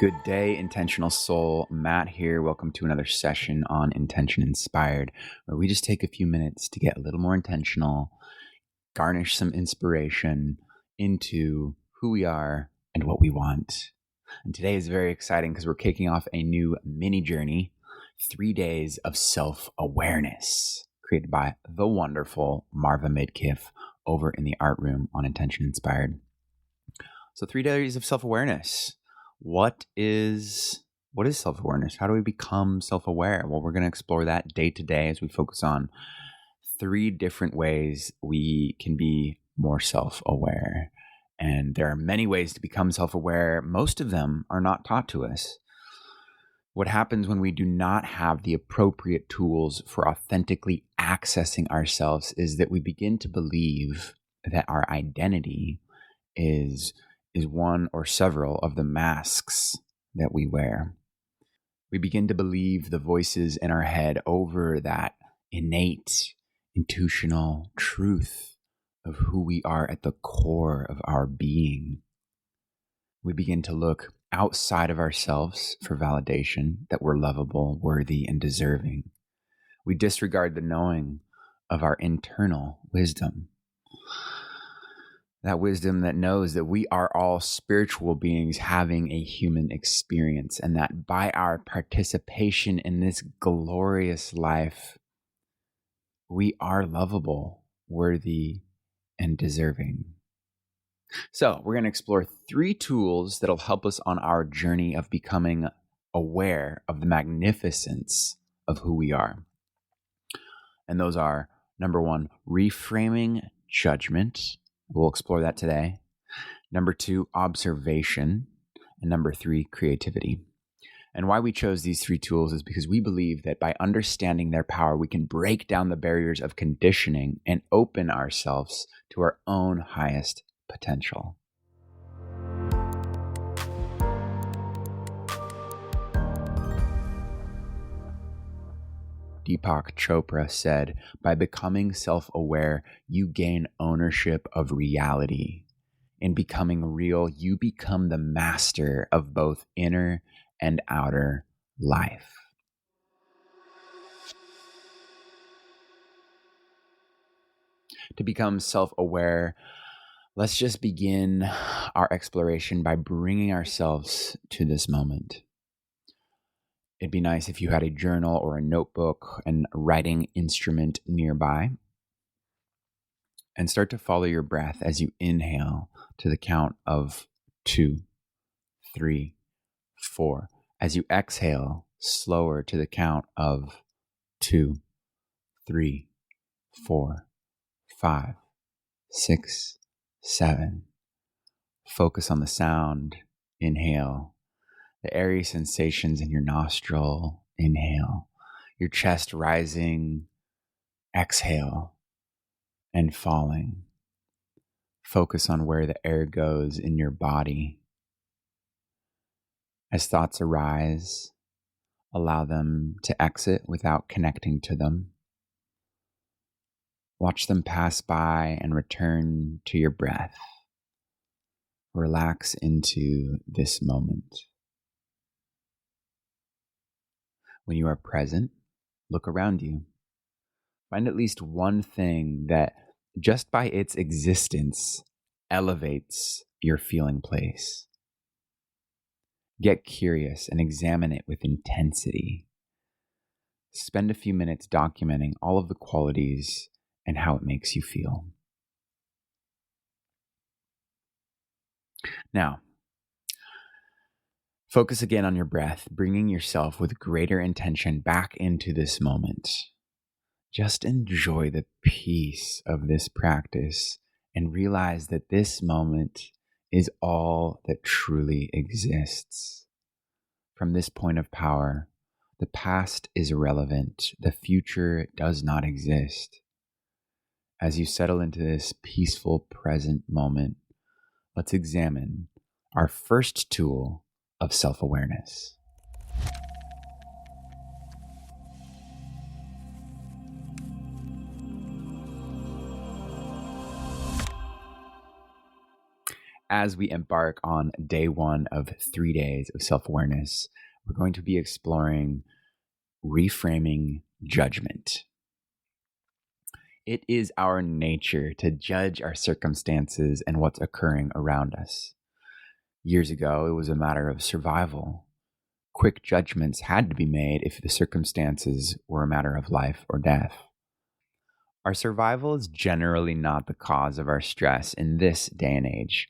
Good day, intentional soul. Matt here. Welcome to another session on Intention Inspired, where we just take a few minutes to get a little more intentional, garnish some inspiration into who we are and what we want. And today is very exciting because we're kicking off a new mini journey, 3 days of self-awareness, created by the wonderful Marva Midkiff over in the art room on Intention Inspired. So 3 days of self-awareness. What is self-awareness? How do we become self-aware? Well, we're going to explore that day to day as we focus on 3 different ways we can be more self-aware. And there are many ways to become self-aware. Most of them are not taught to us. What happens when we do not have the appropriate tools for authentically accessing ourselves is that we begin to believe that our identity is one or several of the masks that we wear. We begin to believe the voices in our head over that innate, intuitional truth of who we are at the core of our being. We begin to look outside of ourselves for validation that we're lovable, worthy, and deserving. We disregard the knowing of our internal wisdom. That wisdom that knows that we are all spiritual beings having a human experience, and that by our participation in this glorious life, we are lovable, worthy, and deserving. So we're going to explore 3 tools that'll help us on our journey of becoming aware of the magnificence of who we are. And those are, number 1, reframing judgment. We'll explore that today. Number 2, observation. And number 3, creativity. And why we chose these 3 tools is because we believe that by understanding their power, we can break down the barriers of conditioning and open ourselves to our own highest potential. Deepak Chopra said, "By becoming self-aware, you gain ownership of reality. In becoming real, you become the master of both inner and outer life." To become self-aware, let's just begin our exploration by bringing ourselves to this moment. It'd be nice if you had a journal or a notebook and writing instrument nearby. And start to follow your breath as you inhale to the count of 2, 3, 4. As you exhale, slower to the count of 2, 3, 4, 5, 6, 7. Focus on the sound. Inhale. The airy sensations in your nostril. Inhale. Your chest rising. Exhale. And falling. Focus on where the air goes in your body. As thoughts arise, allow them to exit without connecting to them. Watch them pass by and return to your breath. Relax into this moment. When you are present, look around you. Find at least one thing that, just by its existence, elevates your feeling place. Get curious and examine it with intensity. Spend a few minutes documenting all of the qualities and how it makes you feel. Now, focus again on your breath, bringing yourself with greater intention back into this moment. Just enjoy the peace of this practice and realize that this moment is all that truly exists. From this point of power, the past is irrelevant. The future does not exist. As you settle into this peaceful present moment, let's examine our first tool of self-awareness. As we embark on day 1 of 3 days of self-awareness, we're going to be exploring reframing judgment. It is our nature to judge our circumstances and what's occurring around us. Years ago, it was a matter of survival. Quick judgments had to be made if the circumstances were a matter of life or death. Our survival is generally not the cause of our stress in this day and age.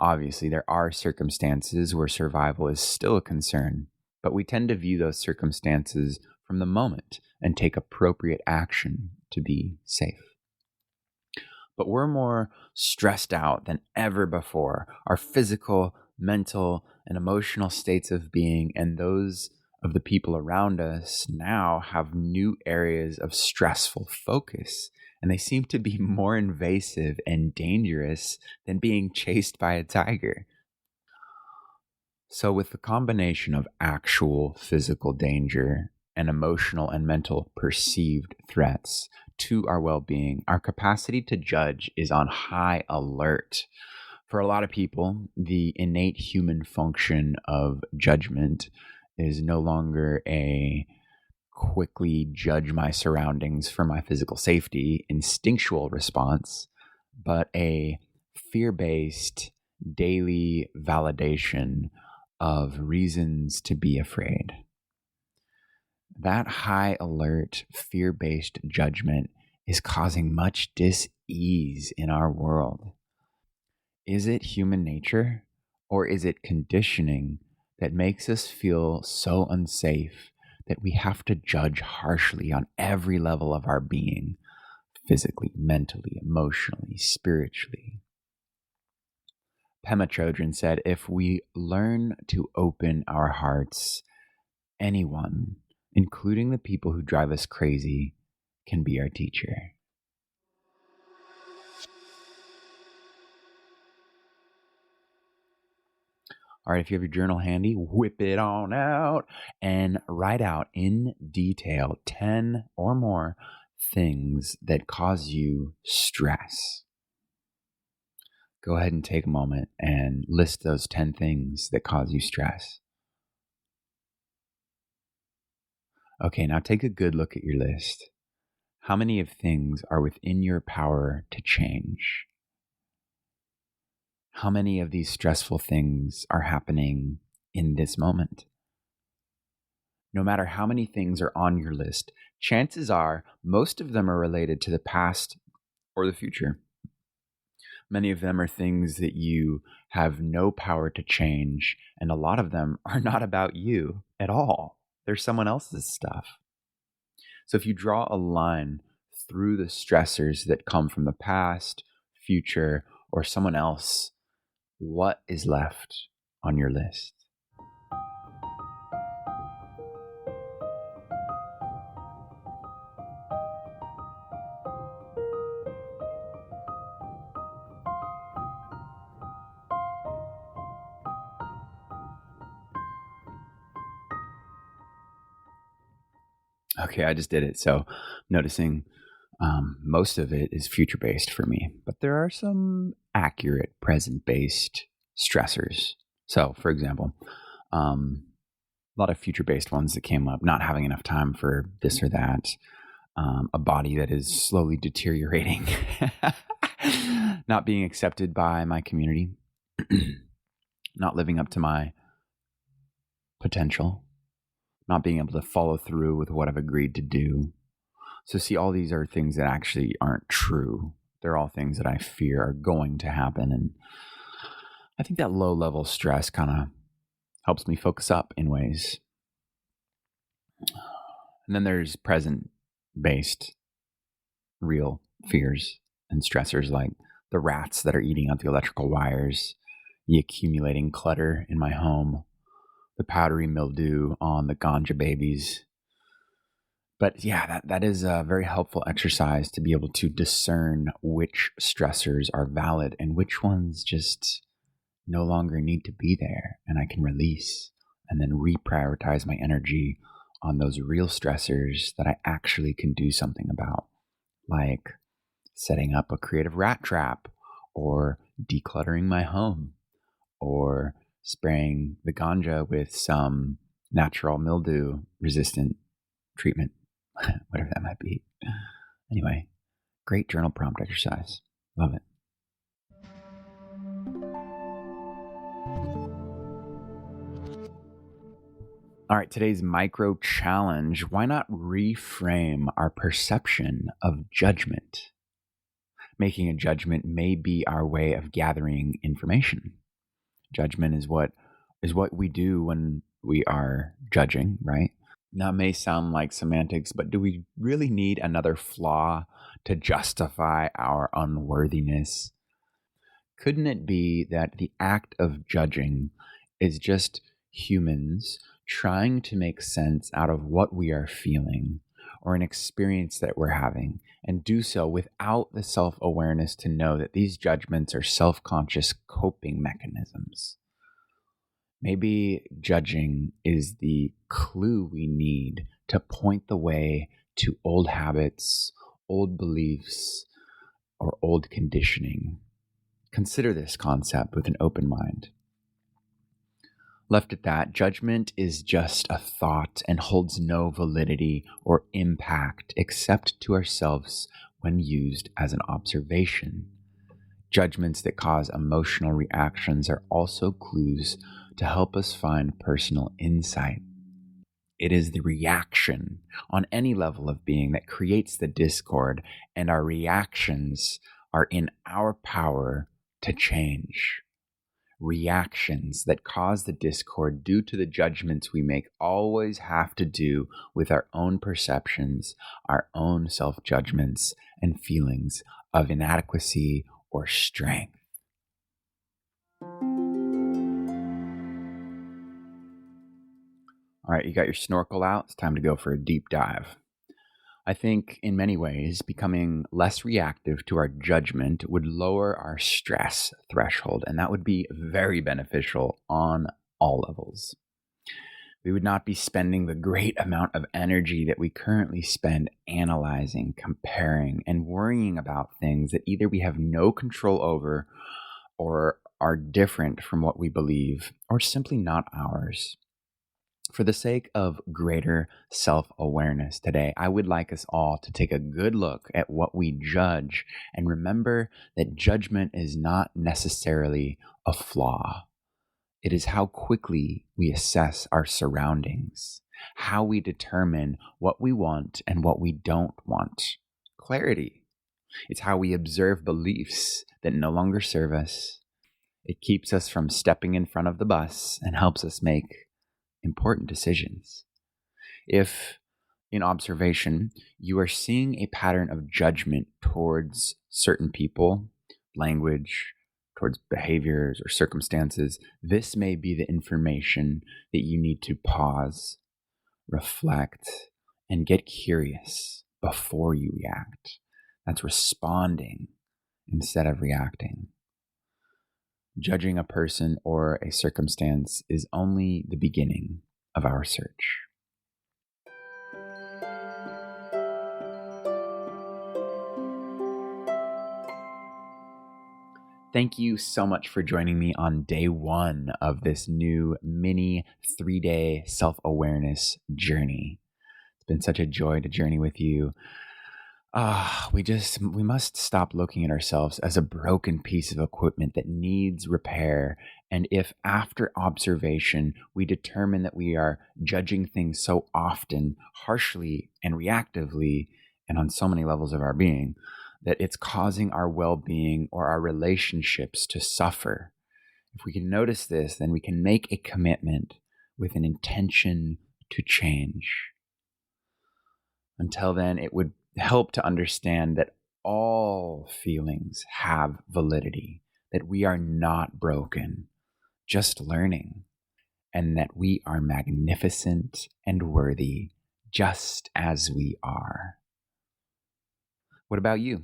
Obviously, there are circumstances where survival is still a concern, but we tend to view those circumstances from the moment and take appropriate action to be safe. But we're more stressed out than ever before. Our physical, mental, and emotional states of being and those of the people around us now have new areas of stressful focus, and they seem to be more invasive and dangerous than being chased by a tiger. So with the combination of actual physical danger and emotional and mental perceived threats to our well-being, our capacity to judge is on high alert. For a lot of people, the innate human function of judgment is no longer a quickly judge my surroundings for my physical safety instinctual response, but a fear-based daily validation of reasons to be afraid. That high alert, fear-based judgment is causing much dis-ease in our world. Is it human nature, or is it conditioning that makes us feel so unsafe that we have to judge harshly on every level of our being, physically, mentally, emotionally, spiritually? Pema Chodron said, if we learn to open our hearts, anyone, including the people who drive us crazy, can be our teacher. All right, if you have your journal handy, whip it on out and write out in detail 10 or more things that cause you stress. Go ahead and take a moment and list those 10 things that cause you stress. Okay, now take a good look at your list. How many of things are within your power to change? How many of these stressful things are happening in this moment? No matter how many things are on your list, chances are most of them are related to the past or the future. Many of them are things that you have no power to change, and a lot of them are not about you at all. They're someone else's stuff. So if you draw a line through the stressors that come from the past, future, or someone else, what is left on your list? Okay, I just did it. So noticing most of it is future based for me, but there are some accurate present based stressors. So, for example, a lot of future based ones that came up, not having enough time for this or that, a body that is slowly deteriorating, not being accepted by my community, not living up to my potential, not being able to follow through with what I've agreed to do. So see, all these are things that actually aren't true. They're all things that I fear are going to happen. And I think that low level stress kind of helps me focus up in ways. And then there's present based real fears and stressors, like the rats that are eating out the electrical wires, the accumulating clutter in my home, the powdery mildew on the ganja babies. But yeah, that is a very helpful exercise to be able to discern which stressors are valid and which ones just no longer need to be there, and I can release and then reprioritize my energy on those real stressors that I actually can do something about, like setting up a creative rat trap or decluttering my home or spraying the ganja with some natural mildew resistant treatment, whatever that might be. Anyway, great journal prompt exercise. Love it. All right, today's micro challenge. Why not reframe our perception of judgment? Making a judgment may be our way of gathering information. Judgment is what we do when we are judging, right? Now, it may sound like semantics, but do we really need another flaw to justify our unworthiness? Couldn't it be that the act of judging is just humans trying to make sense out of what we are feeling or an experience that we're having, and do so without the self-awareness to know that these judgments are self-conscious coping mechanisms? Maybe judging is the clue we need to point the way to old habits, old beliefs, or old conditioning. Consider this concept with an open mind. Left at that, judgment is just a thought and holds no validity or impact except to ourselves when used as an observation. Judgments that cause emotional reactions are also clues to help us find personal insight. It is the reaction on any level of being that creates the discord, and our reactions are in our power to change. Reactions that cause the discord due to the judgments we make always have to do with our own perceptions, our own self-judgments, and feelings of inadequacy or strength. All right, you got your snorkel out. It's time to go for a deep dive. I think in many ways, becoming less reactive to our judgment would lower our stress threshold, and that would be very beneficial on all levels. We would not be spending the great amount of energy that we currently spend analyzing, comparing, and worrying about things that either we have no control over or are different from what we believe or simply not ours. For the sake of greater self-awareness today, I would like us all to take a good look at what we judge and remember that judgment is not necessarily a flaw. It is how quickly we assess our surroundings, how we determine what we want and what we don't want. Clarity. It's how we observe beliefs that no longer serve us. It keeps us from stepping in front of the bus and helps us make important decisions. If, in observation, you are seeing a pattern of judgment towards certain people, language, towards behaviors or circumstances, this may be the information that you need to pause, reflect, and get curious before you react. That's responding instead of reacting. Judging a person or a circumstance is only the beginning of our search. Thank you so much for joining me on day one of this new mini 3-day self-awareness journey. It's been such a joy to journey with you. We must stop looking at ourselves as a broken piece of equipment that needs repair. And if after observation, we determine that we are judging things so often, harshly and reactively, and on so many levels of our being, that it's causing our well-being or our relationships to suffer. If we can notice this, then we can make a commitment with an intention to change. Until then, it would help to understand that all feelings have validity, that we are not broken, just learning, and that we are magnificent and worthy just as we are. What about you?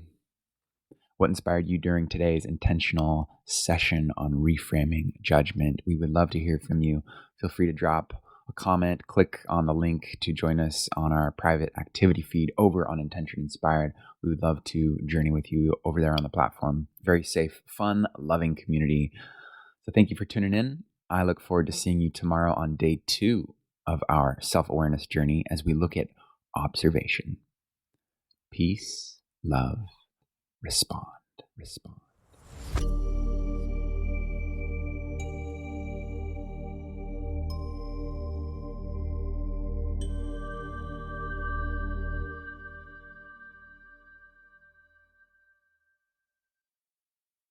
What inspired you during today's intentional session on reframing judgment? We would love to hear from you. Feel free to drop a comment, click on the link to join us on our private activity feed over on Intention Inspired. We would love to journey with you over there on the platform. Very safe, fun, loving community. So thank you for tuning in. I look forward to seeing you tomorrow on day 2 of our self-awareness journey as we look at observation. Peace, love, respond.